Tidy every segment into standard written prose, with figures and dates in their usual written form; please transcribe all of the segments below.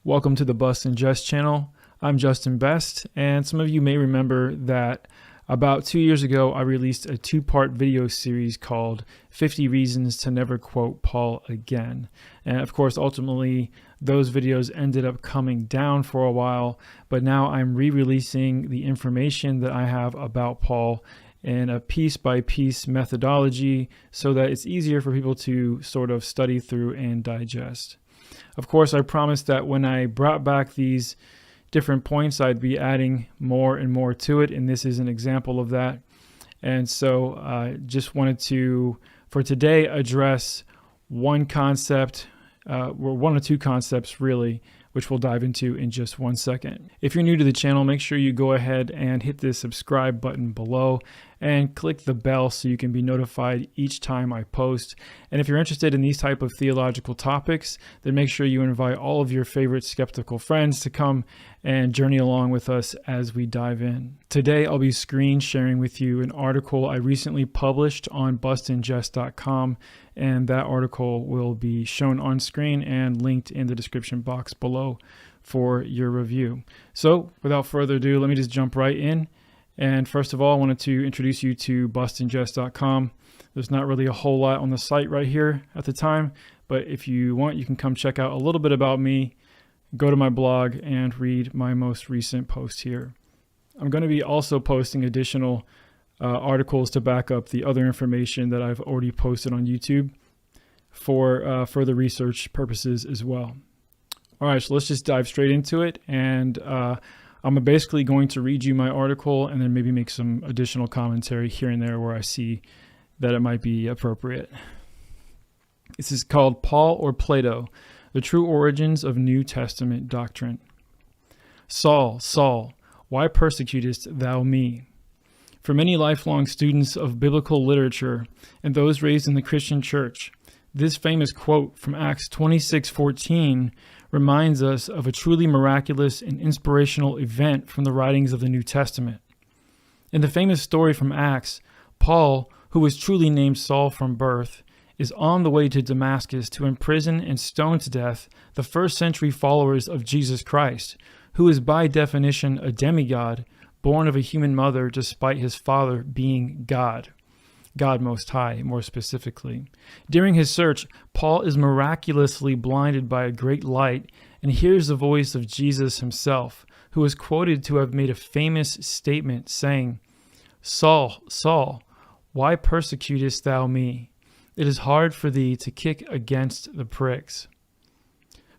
Welcome to the Bust and Jest channel. I'm Justin Best, and some of you may remember that about 2 years ago, I released a two-part video series called 50 Reasons to Never Quote Paul Again. And of course, ultimately, those videos ended up coming down for a while, but now I'm re-releasing the information that I have about Paul in a piece-by-piece methodology so that it's easier for people to sort of study through and digest. Of course, I promised that when I brought back these different points, I'd be adding more and more to it, and this is an example of that. And so I just wanted to, for today, address one concept, or one or two concepts really, which we'll dive into in just 1 second. If you're new to the channel, make sure you go ahead and hit the subscribe button below and click the bell so you can be notified each time I post. And if you're interested in these type of theological topics, then make sure you invite all of your favorite skeptical friends to come and journey along with us as we dive in. Today, I'll be screen sharing with you an article I recently published on bustandjust.com, and that article will be shown on screen and linked in the description box below for your review. So without further ado, let me just jump right in. And first of all, I wanted to introduce you to bustandjust.com. There's not really a whole lot on the site right here at the time, but if you want, you can come check out a little bit about me, go to my blog, and read my most recent post here. I'm going to be also posting additional articles to back up the other information that I've already posted on YouTube for further research purposes as well. All right, so let's just dive straight into it. And I'm basically going to read you my article and then maybe make some additional commentary here and there where I see that it might be appropriate. This is called Paul or Plato, The True Origins of New Testament Doctrine. Saul, Saul, why persecutest thou me? For many lifelong students of biblical literature and those raised in the Christian church, this famous quote from Acts 26:14 reminds us of a truly miraculous and inspirational event from the writings of the New Testament. In the famous story from Acts, Paul, who was truly named Saul from birth, is on the way to Damascus to imprison and stone to death the first century followers of Jesus Christ, who is by definition a demigod, born of a human mother despite his father being God. God Most High, more specifically. During his search, Paul is miraculously blinded by a great light and hears the voice of Jesus himself, who is quoted to have made a famous statement saying, "Saul, Saul, why persecutest thou me? It is hard for thee to kick against the pricks."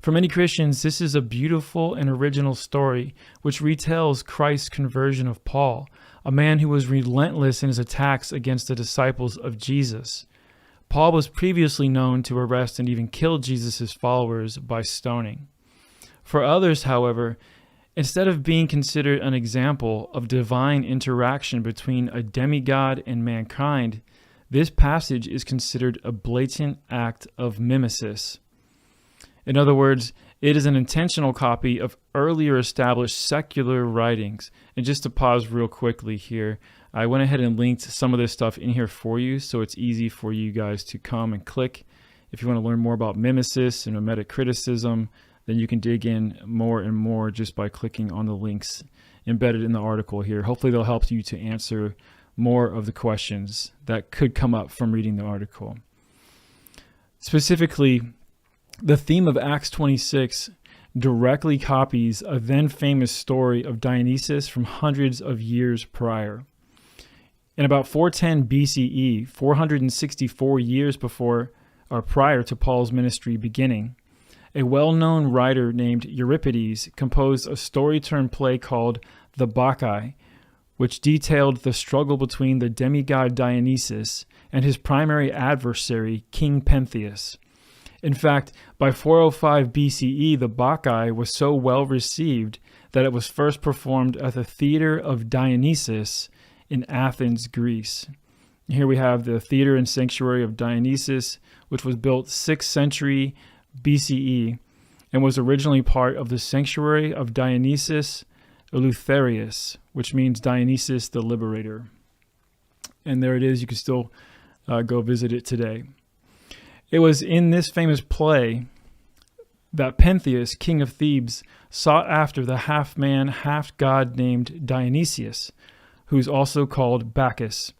For many Christians, this is a beautiful and original story which retells Christ's conversion of Paul, a man who was relentless in his attacks against the disciples of Jesus. Paul was previously known to arrest and even kill Jesus' followers by stoning. For others, however, instead of being considered an example of divine interaction between a demigod and mankind, this passage is considered a blatant act of mimesis. In other words, it is an intentional copy of earlier established secular writings. And just to pause real quickly here, I went ahead and linked some of this stuff in here for you, so it's easy for you guys to come and click. If you want to learn more about mimesis and mimetic criticism, then you can dig in more and more just by clicking on the links embedded in the article here. Hopefully they'll help you to answer more of the questions that could come up from reading the article. Specifically, the theme of Acts 26 directly copies a then famous story of Dionysus from hundreds of years prior. In about 410 BCE, 464 years before or prior to Paul's ministry beginning, a well-known writer named Euripides composed a story-turned play called The Bacchae, which detailed the struggle between the demigod Dionysus and his primary adversary, King Pentheus. In fact, by 405 BCE, the Bacchae was so well received that it was first performed at the Theater of Dionysus in Athens, Greece. Here we have the Theater and Sanctuary of Dionysus, which was built 6th century BCE and was originally part of the Sanctuary of Dionysus Eleutherius, which means Dionysus the Liberator. And there it is. You can still go visit it today. It was in this famous play that Pentheus, king of Thebes, sought after the half-man, half-god named Dionysius, who's also called Bacchus.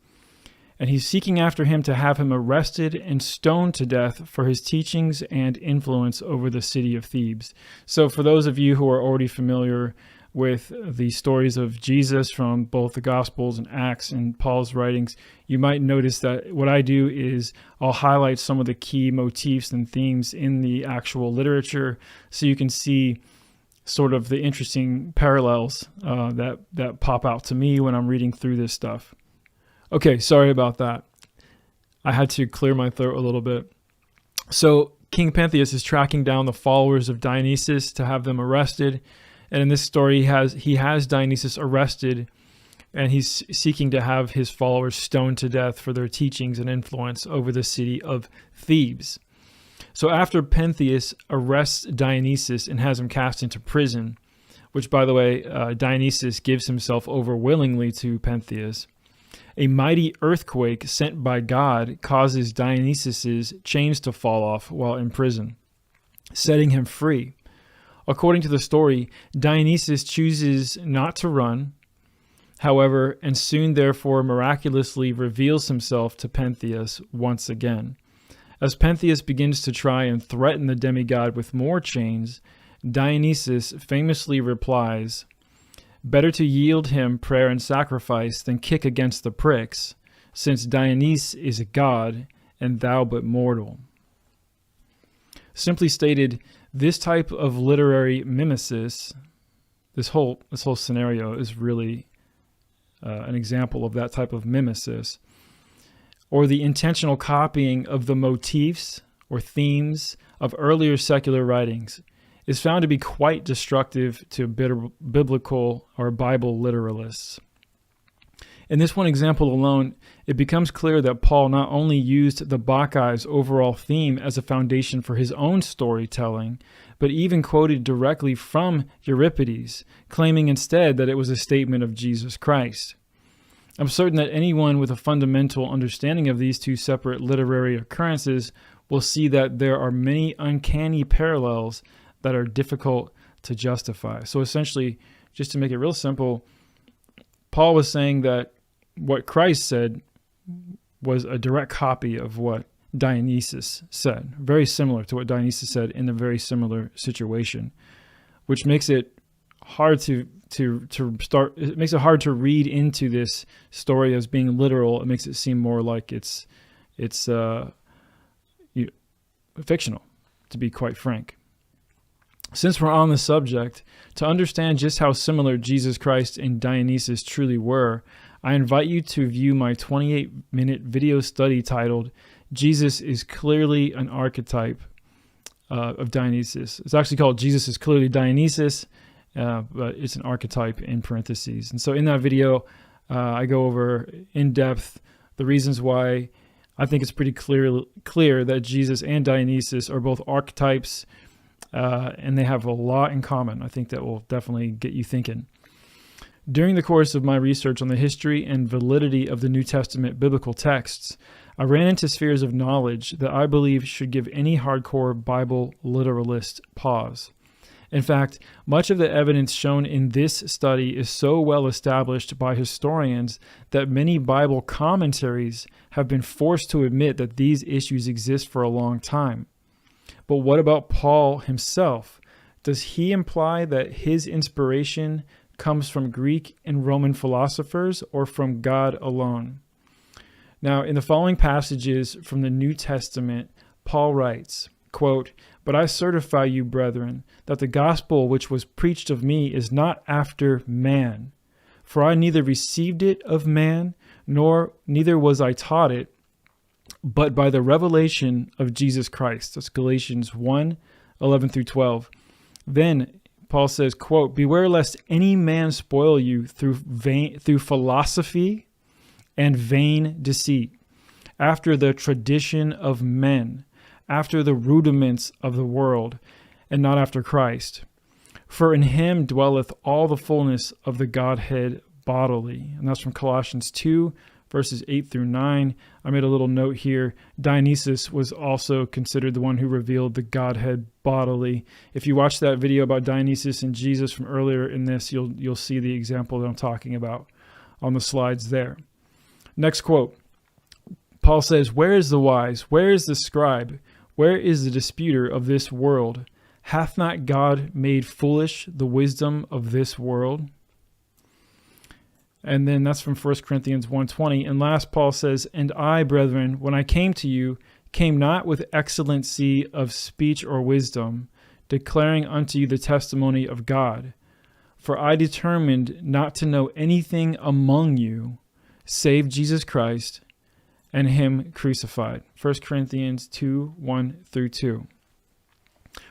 And he's seeking after him to have him arrested and stoned to death for his teachings and influence over the city of Thebes. So for those of you who are already familiar with the stories of Jesus from both the Gospels and Acts and Paul's writings, you might notice that what I do is I'll highlight some of the key motifs and themes in the actual literature so you can see sort of the interesting parallels that pop out to me when I'm reading through this stuff. Okay, sorry about that. I had to clear my throat a little bit. So King Pentheus is tracking down the followers of Dionysus to have them arrested. And in this story, he has Dionysus arrested, and he's seeking to have his followers stoned to death for their teachings and influence over the city of Thebes. So after Pentheus arrests Dionysus and has him cast into prison, which, by the way, Dionysus gives himself over willingly to Pentheus, a mighty earthquake sent by God causes Dionysus's chains to fall off while in prison, setting him free. According to the story, Dionysus chooses not to run, however, and soon therefore miraculously reveals himself to Pentheus once again. As Pentheus begins to try and threaten the demigod with more chains, Dionysus famously replies, "Better to yield him prayer and sacrifice than kick against the pricks, since Dionysus is a god and thou but mortal." Simply stated, this type of literary mimesis, this whole scenario is really an example of that type of mimesis, or the intentional copying of the motifs or themes of earlier secular writings, is found to be quite destructive to biblical or Bible literalists. In this one example alone, it becomes clear that Paul not only used the Bacchae's overall theme as a foundation for his own storytelling, but even quoted directly from Euripides, claiming instead that it was a statement of Jesus Christ. I'm certain that anyone with a fundamental understanding of these two separate literary occurrences will see that there are many uncanny parallels that are difficult to justify. So essentially, just to make it real simple, Paul was saying that what Christ said was a direct copy of what Dionysus said, very similar to what Dionysus said in a very similar situation, which makes it hard to read into this story as being literal. It makes it seem more like it's fictional, to be quite frank. Since we're on the subject, to understand just how similar Jesus Christ and Dionysus truly were, I invite you to view my 28-minute video study titled, "Jesus is Clearly an Archetype of Dionysus." It's actually called Jesus is Clearly Dionysus, but it's an archetype in parentheses. And so in that video, I go over in depth the reasons why I think it's pretty clear that Jesus and Dionysus are both archetypes, and they have a lot in common. I think that will definitely get you thinking. During the course of my research on the history and validity of the New Testament biblical texts, I ran into spheres of knowledge that I believe should give any hardcore Bible literalist pause. In fact, much of the evidence shown in this study is so well established by historians that many Bible commentaries have been forced to admit that these issues exist for a long time. But what about Paul himself? Does he imply that his inspiration comes from Greek and Roman philosophers or from God alone? Now, in the following passages from the New Testament, Paul writes, quote, "But I certify you, brethren, that the gospel which was preached of me is not after man. For I neither received it of man, neither was I taught it, but by the revelation of Jesus Christ." That's Galatians 1:11 through 12. Then Paul says, quote, "Beware lest any man spoil you through philosophy and vain deceit, after the tradition of men, after the rudiments of the world, and not after Christ. For in him dwelleth all the fullness of the Godhead bodily." And that's from Colossians 2, verses 8 through 9. I made a little note here. Dionysus was also considered the one who revealed the Godhead bodily. If you watch that video about Dionysus and Jesus from earlier in this, you'll see the example that I'm talking about on the slides there. Next quote. Paul says, "Where is the wise? Where is the scribe? Where is the disputer of this world? Hath not God made foolish the wisdom of this world?" And then that's from 1 Corinthians 1:20. And last, Paul says, "And I, brethren, when I came to you, came not with excellency of speech or wisdom, declaring unto you the testimony of God. For I determined not to know anything among you, save Jesus Christ and him crucified." 1 Corinthians 2:1-2.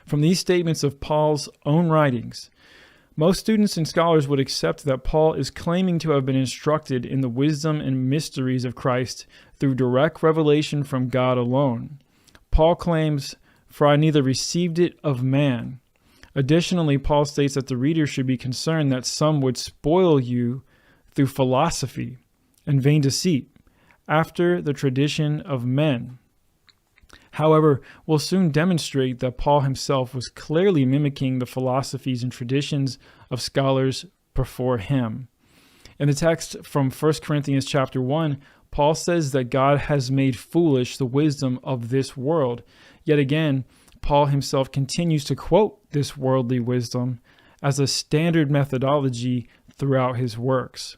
From these statements of Paul's own writings, most students and scholars would accept that Paul is claiming to have been instructed in the wisdom and mysteries of Christ through direct revelation from God alone. Paul claims, "For I neither received it of man." Additionally, Paul states that the reader should be concerned that some would spoil you through philosophy and vain deceit, after the tradition of men. However, we'll soon demonstrate that Paul himself was clearly mimicking the philosophies and traditions of scholars before him. In the text from 1 Corinthians chapter 1, Paul says that God has made foolish the wisdom of this world. Yet again, Paul himself continues to quote this worldly wisdom as a standard methodology throughout his works.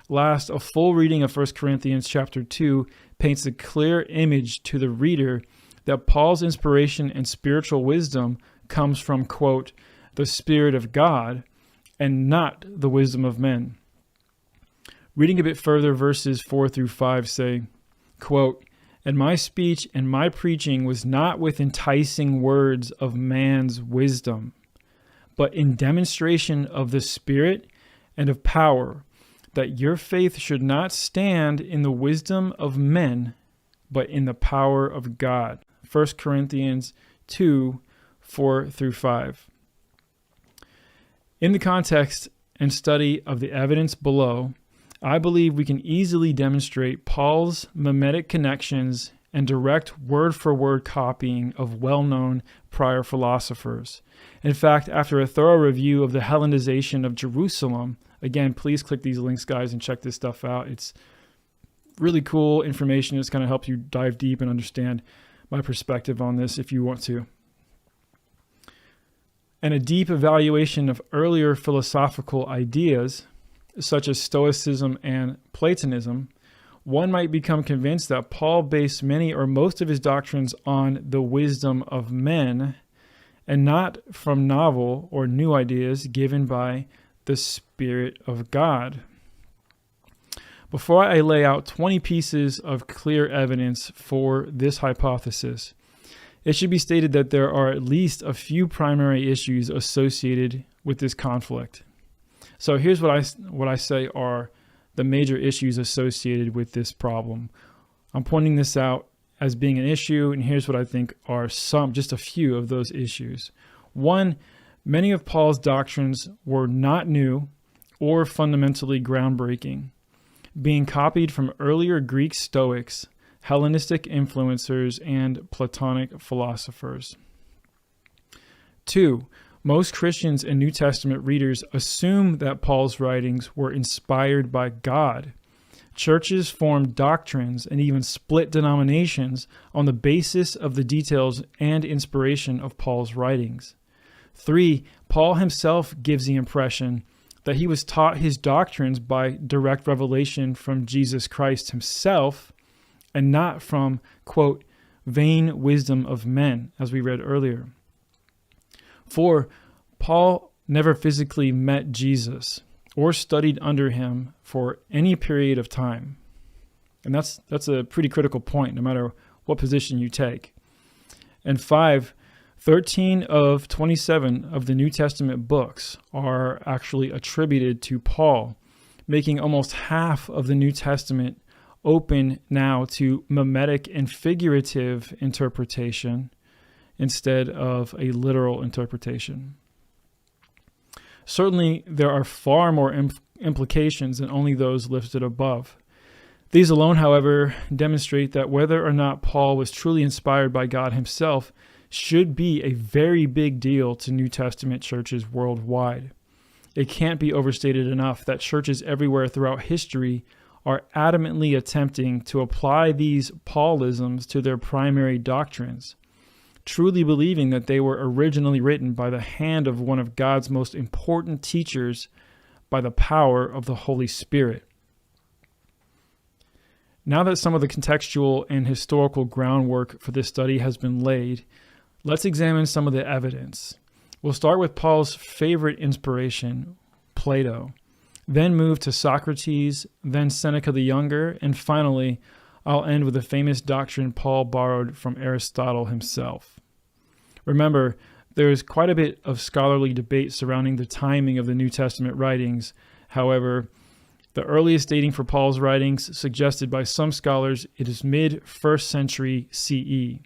Last, a full reading of 1 Corinthians chapter 2 paints a clear image to the reader that Paul's inspiration and spiritual wisdom comes from, quote, "the Spirit of God," and not the wisdom of men. Reading a bit further, verses 4-5 say, quote, "And my speech and my preaching was not with enticing words of man's wisdom, but in demonstration of the Spirit and of power, that your faith should not stand in the wisdom of men, but in the power of God." 1 Corinthians 2:4-5. In the context and study of the evidence below, I believe we can easily demonstrate Paul's mimetic connections and direct word-for-word copying of well-known prior philosophers. In fact, after a thorough review of the Hellenization of Jerusalem, again, please click these links, guys, and check this stuff out. It's really cool information. It's going to help you dive deep and understand my perspective on this if you want to. And a deep evaluation of earlier philosophical ideas, such as Stoicism and Platonism, one might become convinced that Paul based many or most of his doctrines on the wisdom of men and not from novel or new ideas given by the Spirit of God. Before I lay out 20 pieces of clear evidence for this hypothesis, it should be stated that there are at least a few primary issues associated with this conflict. So here's what I say are the major issues associated with this problem. I'm pointing this out as being an issue, and here's what I think are just a few of those issues. One, many of Paul's doctrines were not new or fundamentally groundbreaking, being copied from earlier Greek Stoics, Hellenistic influencers, and Platonic philosophers. Two, most Christians and New Testament readers assume that Paul's writings were inspired by God. Churches formed doctrines and even split denominations on the basis of the details and inspiration of Paul's writings. Three, Paul himself gives the impression that he was taught his doctrines by direct revelation from Jesus Christ himself and not from, quote, vain wisdom of men, as we read earlier. 4, Paul never physically met Jesus or studied under him for any period of time. And that's a pretty critical point, no matter what position you take. And 5, 13 of 27 of the New Testament books are actually attributed to Paul, making almost half of the New Testament open now to mimetic and figurative interpretation instead of a literal interpretation. Certainly, there are far more implications than only those listed above. These alone, however, demonstrate that whether or not Paul was truly inspired by God himself should be a very big deal to New Testament churches worldwide. It can't be overstated enough that churches everywhere throughout history are adamantly attempting to apply these Paulisms to their primary doctrines, truly believing that they were originally written by the hand of one of God's most important teachers by the power of the Holy Spirit. Now that some of the contextual and historical groundwork for this study has been laid, let's examine some of the evidence. We'll start with Paul's favorite inspiration, Plato, then move to Socrates, then Seneca the Younger, and finally, I'll end with a famous doctrine Paul borrowed from Aristotle himself. Remember, there is quite a bit of scholarly debate surrounding the timing of the New Testament writings. However, the earliest dating for Paul's writings, suggested by some scholars, it is mid-1st century CE.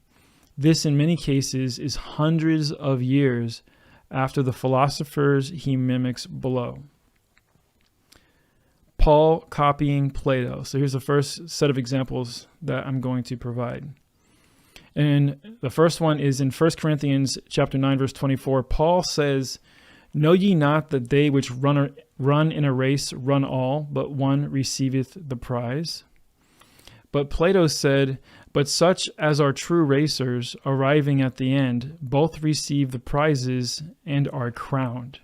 This, in many cases, is hundreds of years after the philosophers he mimics below. Paul copying Plato. So here's the first set of examples that I'm going to provide. And the first one is in 1 Corinthians chapter 9, verse 24. Paul says, "Know ye not that they which run in a race run all, but one receiveth the prize?" But Plato said, "But such as are true racers, arriving at the end, both receive the prizes and are crowned."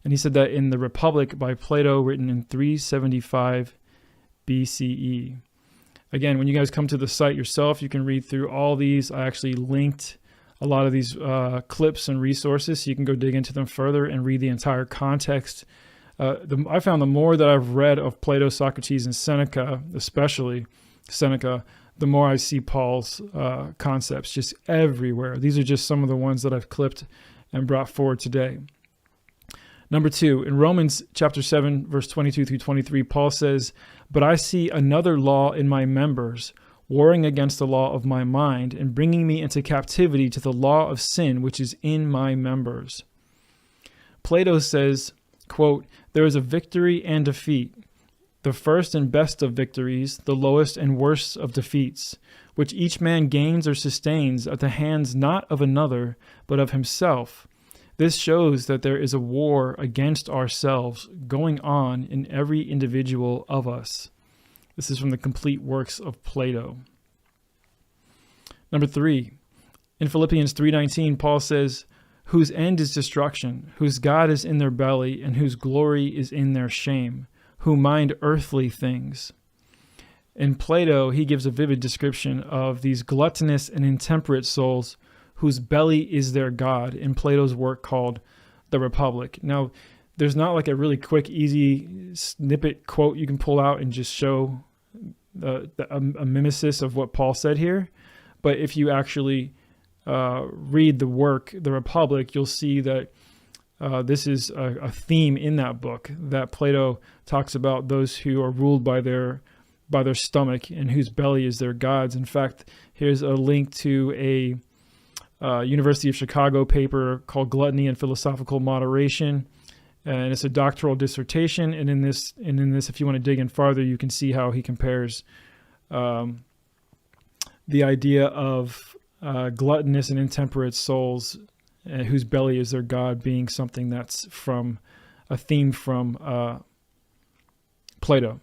And he said that in the Republic by Plato, written in 375 BCE. Again, when you guys come to the site yourself, you can read through all these. I actually linked a lot of these clips and resources, so you can go dig into them further and read the entire context. I found the more that I've read of Plato, Socrates, and Seneca, especially Seneca, the more I see Paul's concepts just everywhere. These are just some of the ones that I've clipped and brought forward today. Number 2, in Romans chapter 7, verse 22 through 23, Paul says, "But I see another law in my members, warring against the law of my mind, and bringing me into captivity to the law of sin which is in my members." Plato says, quote, "There is a victory and defeat, the first and best of victories, the lowest and worst of defeats, which each man gains or sustains at the hands not of another, but of himself. This shows that there is a war against ourselves going on in every individual of us." This is from the Complete Works of Plato. Number 3, in Philippians 3:19, Paul says, "Whose end is destruction, whose God is in their belly, and whose glory is in their shame, who mind earthly things." In Plato, he gives a vivid description of these gluttonous and intemperate souls whose belly is their God in Plato's work called The Republic. Now, there's not like a really quick, easy snippet quote you can pull out and just show a mimesis of what Paul said here. But if you actually read the work, The Republic, you'll see that this is a theme in that book, that Plato talks about those who are ruled by their stomach and whose belly is their gods. In fact, here's a link to a University of Chicago paper called Gluttony and Philosophical Moderation, and it's a doctoral dissertation. And in this, if you want to dig in farther, you can see how he compares the idea of gluttonous and intemperate souls whose belly is their God being something that's from a theme from Plato.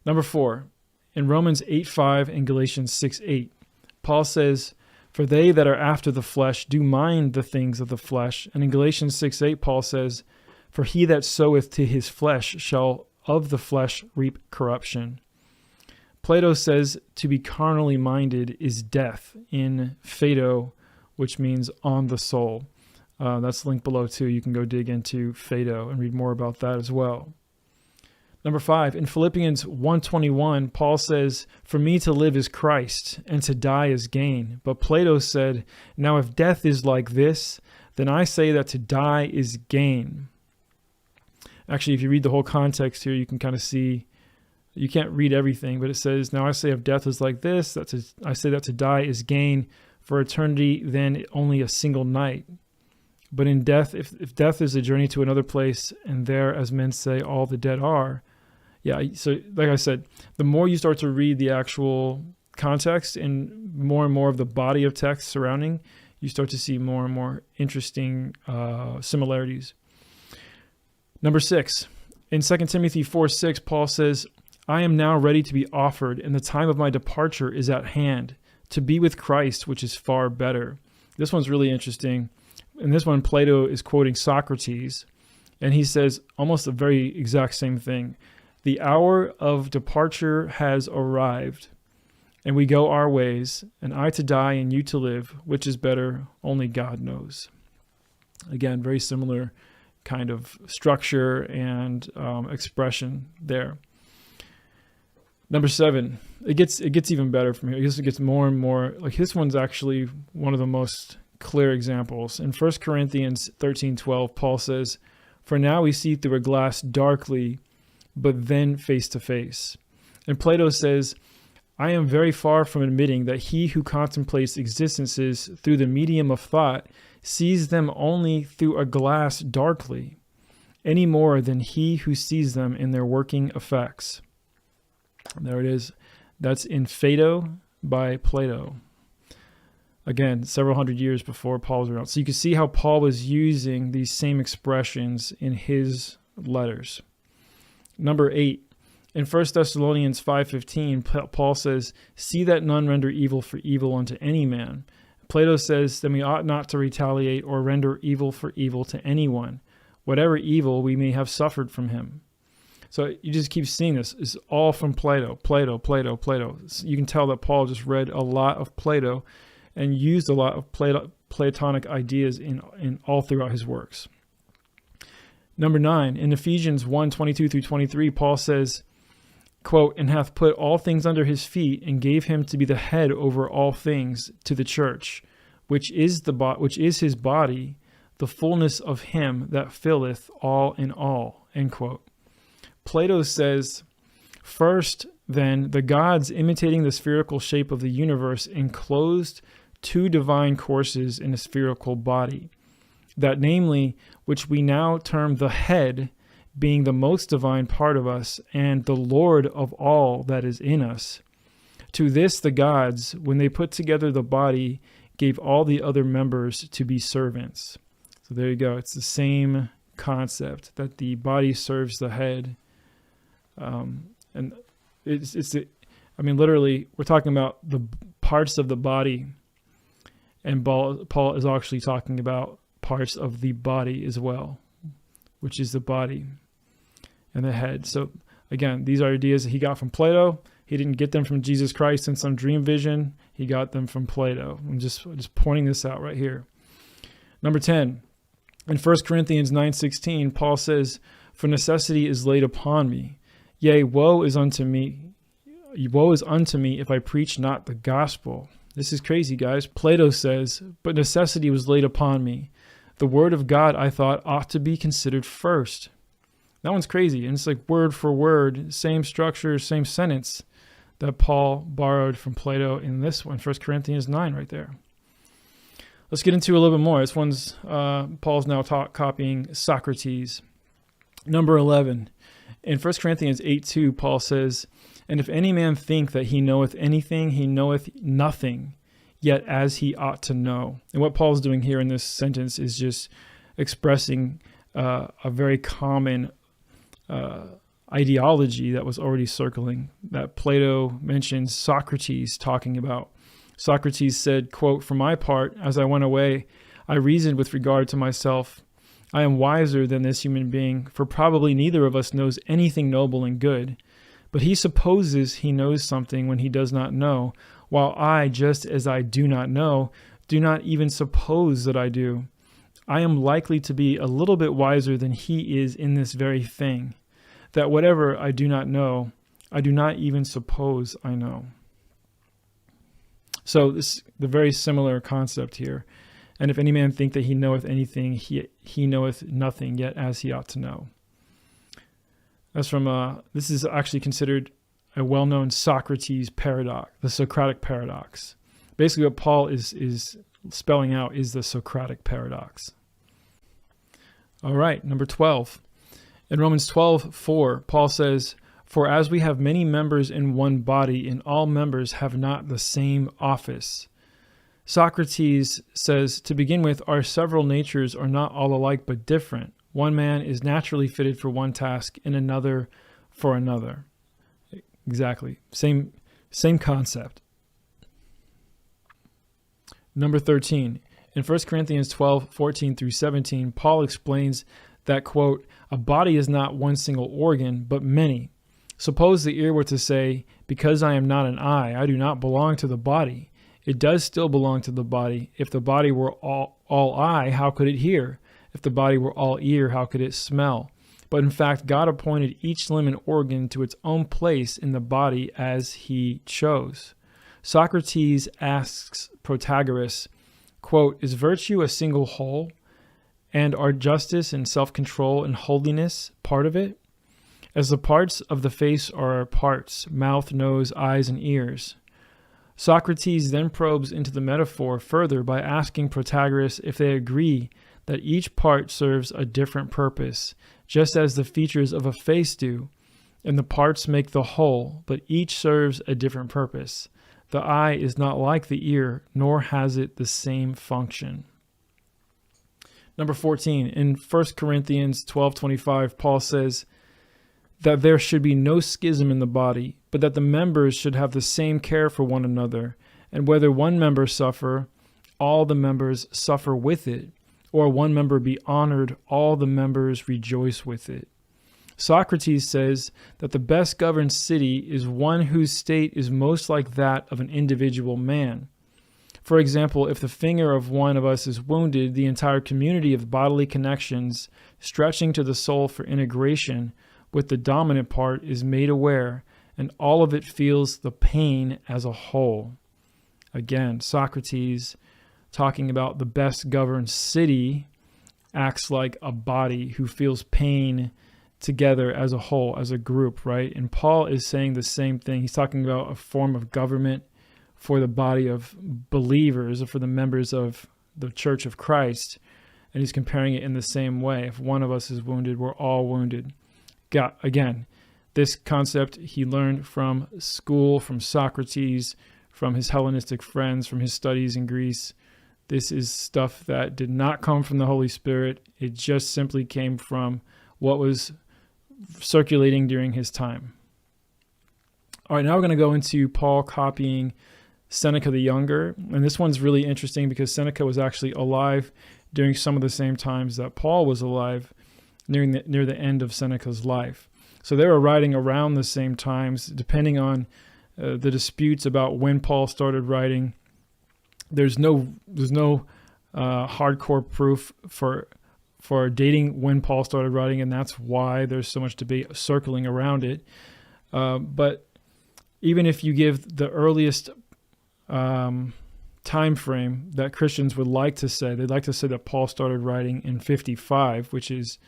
Number 4, in Romans 8:5 and Galatians 6:8, Paul says, "For they that are after the flesh do mind the things of the flesh." And in Galatians 6:8, Paul says, "For he that soweth to his flesh shall of the flesh reap corruption." Plato says to be carnally minded is death in Phaedo, which means on the soul. That's linked below too. You can go dig into Phaedo and read more about that as well. Number 5, in Philippians 1:21, Paul says, "For me to live is Christ, and to die is gain." But Plato said, "Now if death is like this, then I say that to die is gain." Actually, if you read the whole context here, you can kind of see, you can't read everything, but it says, "Now I say if death is like this, I say that to die is gain. For eternity, then only a single night. But in death, if death is a journey to another place, and there, as men say, all the dead are, Yeah, so like I said, the more you start to read the actual context and more of the body of text surrounding, you start to see more and more interesting similarities. Number 6, in 2 Timothy 4:6, Paul says, I am now ready to be offered, and the time of my departure is at hand, to be with Christ, which is far better. This one's really interesting. In this one, Plato is quoting Socrates, and he says almost the very exact same thing. The hour of departure has arrived, and we go our ways, and I to die and you to live, which is better, only God knows. Again, very similar kind of structure and expression there. Number 7, it gets even better from here. I guess it gets more and more, like this one's actually one of the most clear examples. In 1 Corinthians 13:12, Paul says, for now we see through a glass darkly, but then face to face. And Plato says, I am very far from admitting that he who contemplates existences through the medium of thought sees them only through a glass darkly, any more than he who sees them in their working effects. There it is. That's in Phaedo by Plato. Again, several hundred years before Paul was around. So you can see how Paul was using these same expressions in his letters. Number 8, in 1 Thessalonians 5:15, Paul says, see that none render evil for evil unto any man. Plato says, then we ought not to retaliate or render evil for evil to anyone, whatever evil we may have suffered from him. So you just keep seeing this. It's all from Plato. So you can tell that Paul just read a lot of Plato and used a lot of Platonic ideas in all throughout his works. Number 9, in Ephesians 1:22-23, Paul says, quote, and hath put all things under his feet and gave him to be the head over all things to the church, which is his body, the fullness of him that filleth all in all, end quote. Plato says, first, then, the gods imitating the spherical shape of the universe enclosed 2 divine courses in a spherical body, that namely, which we now term the head, being the most divine part of us, and the Lord of all that is in us. To this the gods, when they put together the body, gave all the other members to be servants. So there you go. It's the same concept, that the body serves the head. And literally, we're talking about the parts of the body, and Paul is actually talking about parts of the body as well, which is the body and the head. So again, these are ideas that he got from Plato. He didn't get them from Jesus Christ in some dream vision. He got them from Plato. I'm just pointing this out right here. Number 10, in 1 Corinthians 9:16, Paul says, for necessity is laid upon me. Yea, woe is unto me if I preach not the gospel. This is crazy, guys. Plato says, but necessity was laid upon me. The word of God, I thought, ought to be considered first. That one's crazy. And it's like word for word, same structure, same sentence that Paul borrowed from Plato in this one, 1 Corinthians 9 right there. Let's get into a little bit more. This one's, Paul's now copying Socrates. Number 11. In 1 Corinthians 8:2, Paul says, and if any man think that he knoweth anything, he knoweth nothing, yet as he ought to know. And what Paul's doing here in this sentence is just expressing a very common ideology that was already circling, that Plato mentions Socrates talking about. Socrates said, quote, for my part, as I went away, I reasoned with regard to myself, I am wiser than this human being, for probably neither of us knows anything noble and good. But he supposes he knows something when he does not know, while I, just as I do not know, do not even suppose that I do. I am likely to be a little bit wiser than he is in this very thing, that whatever I do not know, I do not even suppose I know. So this the very similar concept here. And if any man think that he knoweth anything, he knoweth nothing, yet as he ought to know. That's from, this is actually considered a well-known Socrates paradox, the Socratic paradox. Basically what Paul is spelling out is the Socratic paradox. All right, number 12. In Romans 12:4, Paul says, For as we have many members in one body, and all members have not the same office. Socrates says, to begin with, our several natures are not all alike but different. One man is naturally fitted for one task and another for another. Exactly. Same concept. Number 13. In 1 Corinthians 12:14 through 17, Paul explains that, quote, a body is not one single organ, but many. Suppose the ear were to say, because I am not an eye, I do not belong to the body. It does still belong to the body. If the body were all eye, how could it hear? If the body were all ear, how could it smell? But in fact, God appointed each limb and organ to its own place in the body as he chose. Socrates asks Protagoras, quote, is virtue a single whole? And are justice and self-control and holiness part of it? As the parts of the face are parts, mouth, nose, eyes, and ears. Socrates then probes into the metaphor further by asking Protagoras if they agree that each part serves a different purpose, just as the features of a face do, and the parts make the whole, but each serves a different purpose. The eye is not like the ear, nor has it the same function. Number 14, in 1 Corinthians 12:25, Paul says that there should be no schism in the body, but that the members should have the same care for one another, and whether one member suffer, all the members suffer with it, or one member be honored, all the members rejoice with it. Socrates says that the best governed city is one whose state is most like that of an individual man. For example, if the finger of one of us is wounded, the entire community of bodily connections, stretching to the soul for integration with the dominant part, is made aware, and all of it feels the pain as a whole. Again, Socrates, talking about the best governed city, acts like a body who feels pain together as a whole, as a group, right? And Paul is saying the same thing. He's talking about a form of government for the body of believers, or for the members of the Church of Christ. And he's comparing it in the same way. If one of us is wounded, we're all wounded. Again, this concept he learned from school, from Socrates, from his Hellenistic friends, from his studies in Greece. This is stuff that did not come from the Holy Spirit. It just simply came from what was circulating during his time. All right, now we're going to go into Paul copying Seneca the Younger. And this one's really interesting because Seneca was actually alive during some of the same times that Paul was alive, near the end of Seneca's life. So they were writing around the same times, depending on the disputes about when Paul started writing. There's no hardcore proof for dating when Paul started writing, and that's why there's so much debate circling around it. But even if you give the earliest time frame that Christians would like to say, they'd like to say that Paul started writing in 55, which is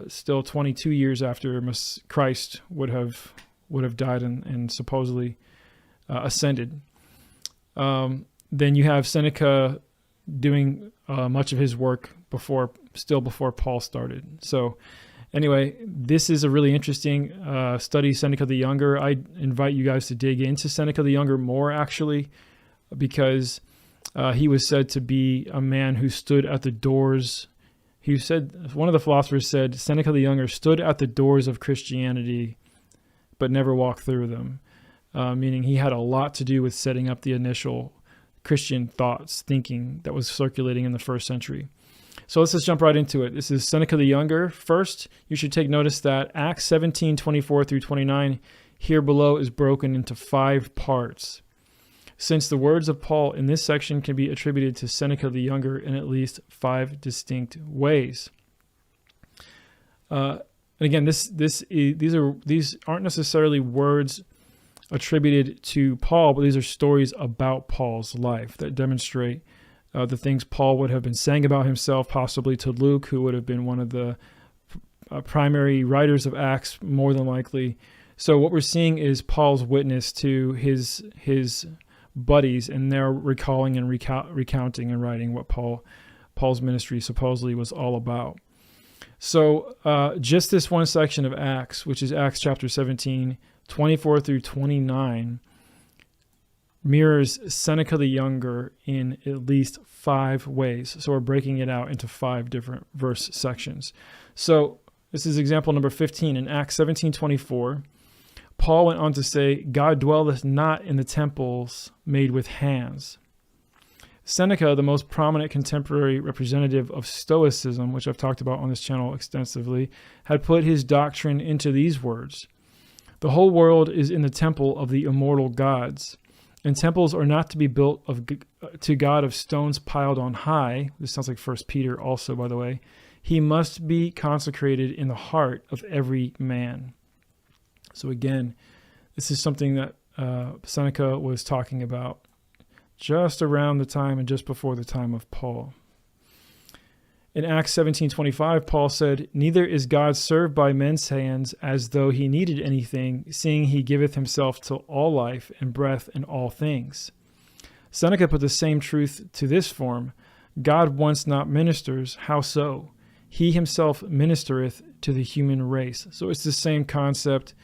still 22 years after Christ would have died and supposedly ascended. Then you have Seneca doing much of his work before Paul started. So anyway, this is a really interesting study, Seneca the Younger. I invite you guys to dig into Seneca the Younger more, actually, because he was said to be a man who stood at the doors. One of the philosophers said, Seneca the Younger stood at the doors of Christianity, but never walked through them, meaning he had a lot to do with setting up the initial Christian thinking that was circulating in the first century. So let's just jump right into it. This is Seneca the Younger. First, you should take notice that Acts 17:24 through 29 here below is broken into 5 parts, since the words of Paul in this section can be attributed to Seneca the Younger in at least 5 distinct ways. And again, these aren't necessarily words attributed to Paul, but these are stories about Paul's life that demonstrate the things Paul would have been saying about himself, possibly to Luke, who would have been one of the primary writers of Acts, more than likely. So what we're seeing is Paul's witness to his buddies, and they're recalling and recounting and writing what Paul's ministry supposedly was all about. So just this one section of Acts, which is Acts chapter 17, 24 through 29, mirrors Seneca the Younger in at least 5 ways. So we're breaking it out into 5 different verse sections. So this is example number 15. In Acts 17:24, Paul went on to say, God dwelleth not in the temples made with hands. Seneca, the most prominent contemporary representative of Stoicism, which I've talked about on this channel extensively, had put his doctrine into these words: the whole world is in the temple of the immortal gods, and temples are not to be built to God of stones piled on high. This sounds like 1 Peter also, by the way. He must be consecrated in the heart of every man. So again, this is something that Seneca was talking about just around the time and just before the time of Paul. In Acts 17:25, Paul said, neither is God served by men's hands as though he needed anything, seeing he giveth himself to all life and breath and all things. Seneca put the same truth to this form: God wants not ministers. How so? He himself ministereth to the human race. So it's the same concept.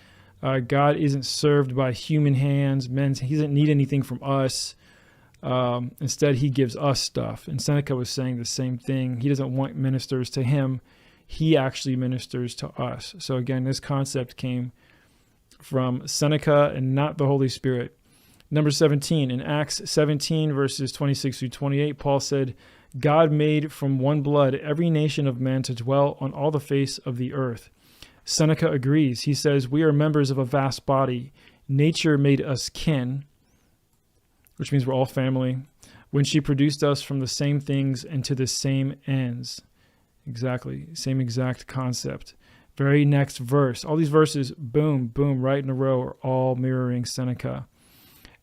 God isn't served by human hands. He doesn't need anything from us. Instead, he gives us stuff. And Seneca was saying the same thing. He doesn't want ministers to him. He actually ministers to us. So again, this concept came from Seneca and not the Holy Spirit. Number 17, in Acts 17, verses 26 through 28, Paul said, God made from one blood every nation of men to dwell on all the face of the earth. Seneca agrees. He says, we are members of a vast body. Nature made us kin, which means we're all family, when she produced us from the same things and to the same ends. Exactly, same exact concept. Very next verse. All these verses, boom, boom, right in a row, are all mirroring Seneca.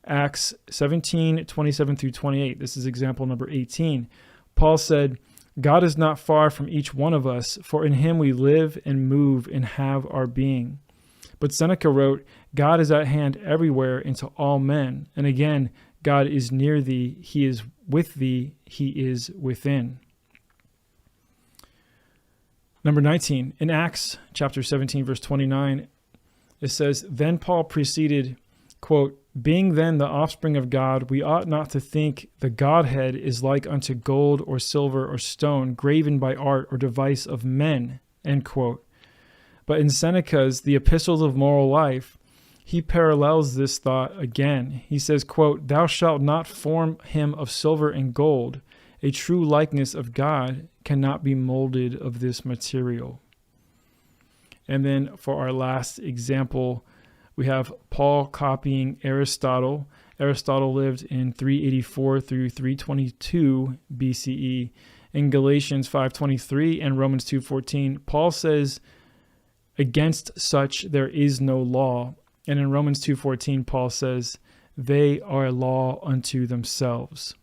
Acts 17, 27 through 28. This is example number 18. Paul said, God is not far from each one of us, for in him we live and move and have our being. But Seneca wrote, God is at hand everywhere and to all men. And again, God is near thee, he is with thee, he is within. Number 19, in Acts chapter 17, verse 29, it says, then Paul proceeded, quote, being then the offspring of God, we ought not to think the Godhead is like unto gold or silver or stone, graven by art or device of men, end quote. But in Seneca's The Epistles of Moral Life, he parallels this thought again. He says, quote, thou shalt not form him of silver and gold. A true likeness of God cannot be molded of this material. And then for our last example, we have Paul copying Aristotle. Aristotle lived in 384 through 322 BCE. In Galatians 5:23 and Romans 2:14, Paul says, against such there is no law. And in Romans 2:14, Paul says, they are a law unto themselves.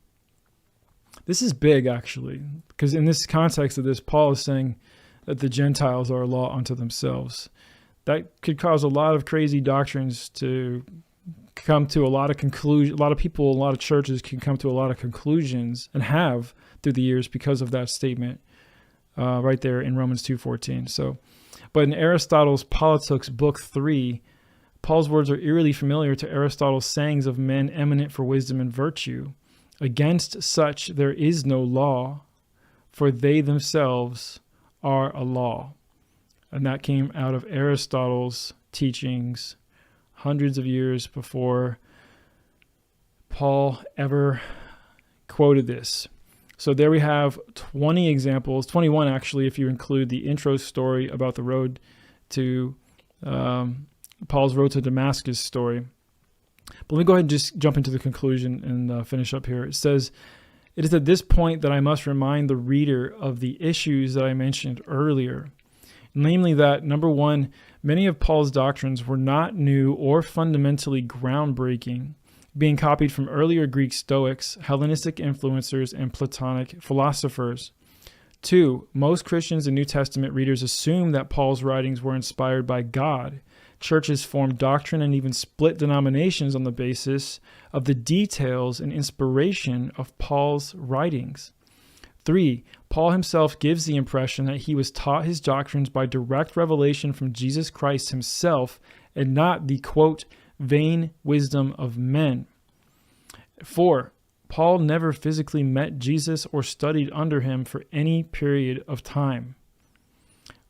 This is big, actually, because in this context of this, Paul is saying that the Gentiles are a law unto themselves. That could cause a lot of crazy doctrines to come to a lot of conclusions. A lot of people, a lot of churches can come to a lot of conclusions and have through the years because of that statement right there in Romans 2:14. So, but in Aristotle's Politics, Book 3, Paul's words are eerily familiar to Aristotle's sayings of men eminent for wisdom and virtue. Against such there is no law, for they themselves are a law. And that came out of Aristotle's teachings hundreds of years before Paul ever quoted this. So there we have 20 examples, 21 actually, if you include the intro story about the road to Paul's road to Damascus story. But let me go ahead and just jump into the conclusion and finish up here. It says, it is at this point that I must remind the reader of the issues that I mentioned earlier. Namely that, number one, many of Paul's doctrines were not new or fundamentally groundbreaking, being copied from earlier Greek Stoics, Hellenistic influencers, and Platonic philosophers. 2, most Christians and New Testament readers assume that Paul's writings were inspired by God. Churches formed doctrine and even split denominations on the basis of the details and inspiration of Paul's writings. 3, Paul himself gives the impression that he was taught his doctrines by direct revelation from Jesus Christ himself and not the, quote, vain wisdom of men. 4. Paul never physically met Jesus or studied under him for any period of time.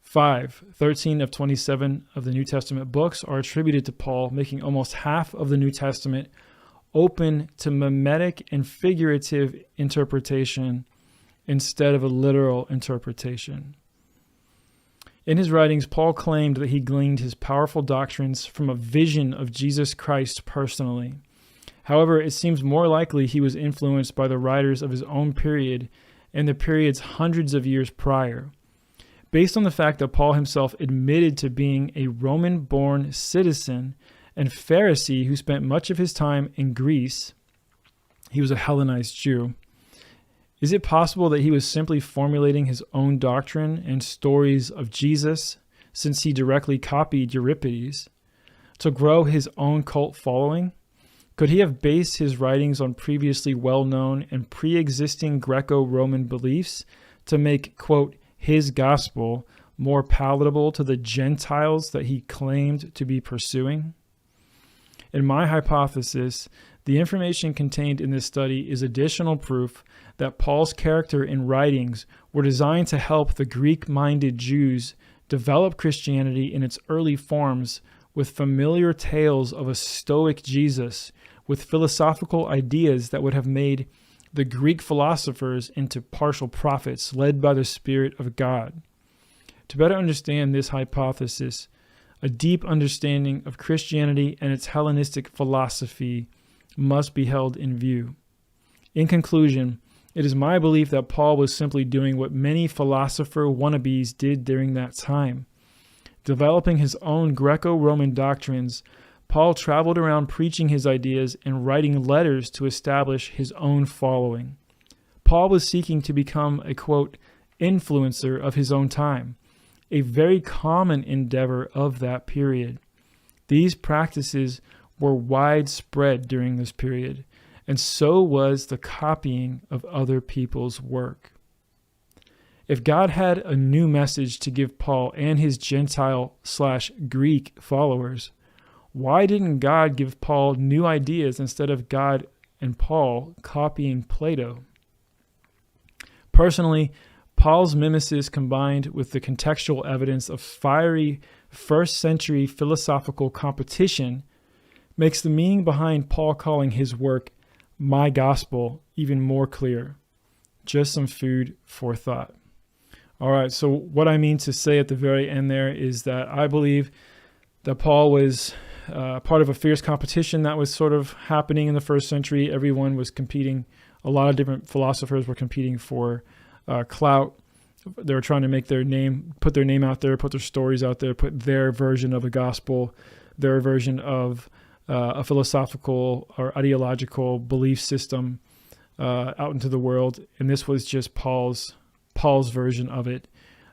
5. 13 of 27 of the New Testament books are attributed to Paul, making almost half of the New Testament open to mimetic and figurative interpretation instead of a literal interpretation. In his writings, Paul claimed that he gleaned his powerful doctrines from a vision of Jesus Christ personally. However, it seems more likely he was influenced by the writers of his own period and the periods hundreds of years prior. Based on the fact that Paul himself admitted to being a Roman-born citizen and Pharisee who spent much of his time in Greece, he was a Hellenized Jew. Is it possible that he was simply formulating his own doctrine and stories of Jesus, since he directly copied Euripides, to grow his own cult following? Could he have based his writings on previously well-known and pre-existing Greco-Roman beliefs to make, quote, his gospel more palatable to the Gentiles that he claimed to be pursuing? In my hypothesis, the information contained in this study is additional proof that Paul's character and writings were designed to help the Greek-minded Jews develop Christianity in its early forms with familiar tales of a stoic Jesus with philosophical ideas that would have made the Greek philosophers into partial prophets led by the Spirit of God. To better understand this hypothesis, a deep understanding of Christianity and its Hellenistic philosophy must be held in view. In conclusion, it is my belief that Paul was simply doing what many philosopher wannabes did during that time. Developing his own Greco-Roman doctrines, Paul traveled around preaching his ideas and writing letters to establish his own following. Paul was seeking to become a, quote, influencer of his own time, a very common endeavor of that period. These practices were widespread during this period, and so was the copying of other people's work. If God had a new message to give Paul and his Gentile/Greek followers, why didn't God give Paul new ideas instead of God and Paul copying Plato? Personally, Paul's mimesis combined with the contextual evidence of fiery first-century philosophical competition makes the meaning behind Paul calling his work my gospel even more clear. Just some food for thought. All right, so what I mean to say at the very end there is that I believe that Paul was part of a fierce competition that was sort of happening in the first century. Everyone was competing. A lot of different philosophers were competing for clout. They were trying to make their name, put their name out there, put their stories out there, put their version of a gospel, their version of a philosophical or ideological belief system out into the world. And this was just Paul's version of it.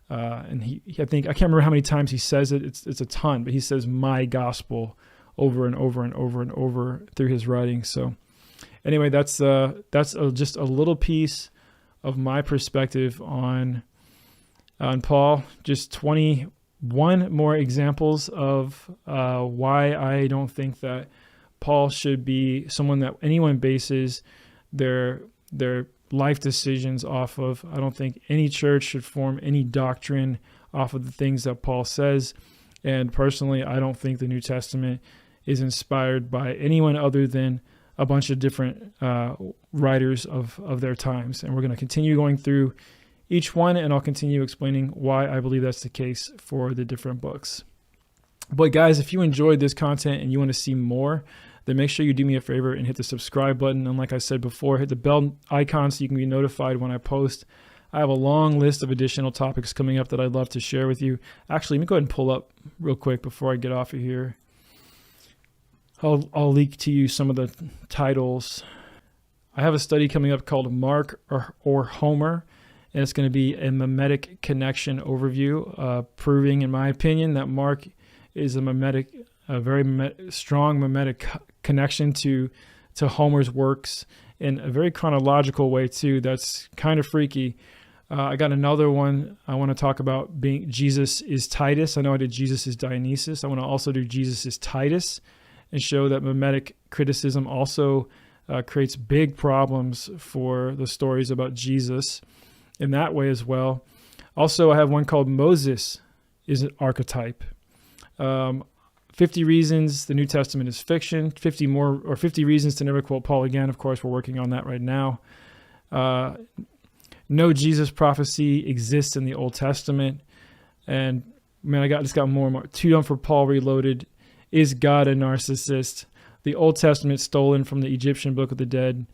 And I can't remember how many times he says it. It's a ton, but he says my gospel over and over and over and over through his writings. So anyway, that's just a little piece of my perspective on Paul. Just 21 more examples of why I don't think that Paul should be someone that anyone bases their life decisions off of. I don't think any church should form any doctrine off of the things that Paul says. And personally, I don't think the New Testament is inspired by anyone other than a bunch of different writers of their times. And we're going to continue going through each one, and I'll continue explaining why I believe that's the case for the different books. But guys, if you enjoyed this content and you want to see more, then make sure you do me a favor and hit the subscribe button. And like I said before, hit the bell icon so you can be notified when I post. I have a long list of additional topics coming up that I'd love to share with you. Actually, let me go ahead and pull up real quick before I get off of here. I'll leak to you some of the titles. I have a study coming up called Mark or Homer, and it's going to be a mimetic connection overview, proving, in my opinion, that Mark is a very strong mimetic connection to Homer's works in a very chronological way too. That's kind of freaky, I got another one I want to talk about, being Jesus is Titus. I know I did Jesus is Dionysus. I want to also do Jesus is Titus and show that mimetic criticism also creates big problems for the stories about Jesus in that way as well. Also, I have one called Moses is an archetype. 50 reasons the New Testament is fiction. 50 reasons to never quote Paul again. Of course, we're working on that right now. No Jesus prophecy exists in the Old Testament. And man, I just got more and more. Too Young for Paul Reloaded. Is God a narcissist? The Old Testament stolen from the Egyptian Book of the Dead,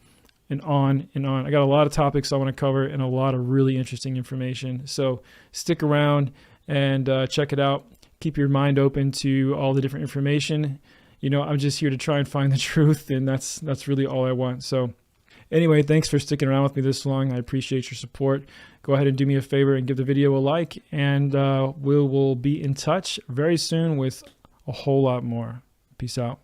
and on and on. I got a lot of topics I want to cover and a lot of really interesting information. So stick around and check it out. Keep your mind open to all the different information. You know, I'm just here to try and find the truth, and that's really all I want. So anyway, thanks for sticking around with me this long. I appreciate your support. Go ahead and do me a favor and give the video a like, and we will be in touch very soon with a whole lot more. Peace out.